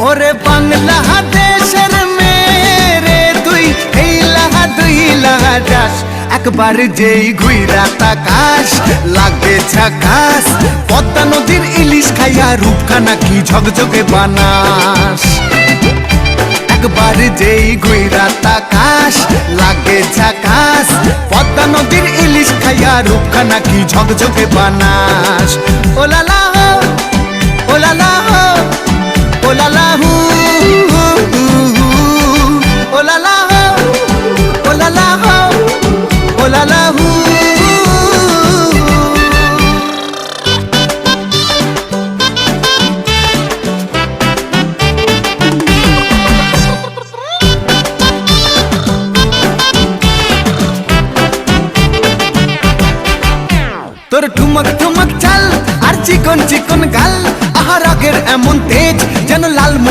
ওরে বাংলাদেশের মেরে তুই এই লাহা দুই লাহা যাস একবার যেই ঘুইরা তাকাস লাগে ঝাকাস পদ্মা নদীর ইলিশ খাইয়া রূপখানা কি ঝকঝকে বানাস একবার যেই ঘুইরা তাকাস লাগে ঝাকাস পদ্মা নদীর ইলিশ খাইয়া রূপখানা কি ঝকঝকে বানাস ওলালা হো ওলালা হো ওলালা হু ওলালা হো ওলালা হো ওলালা হু তোর ঠুমক ঠুমক চাল আর চিকন চিকন গাল আহার আগের এমন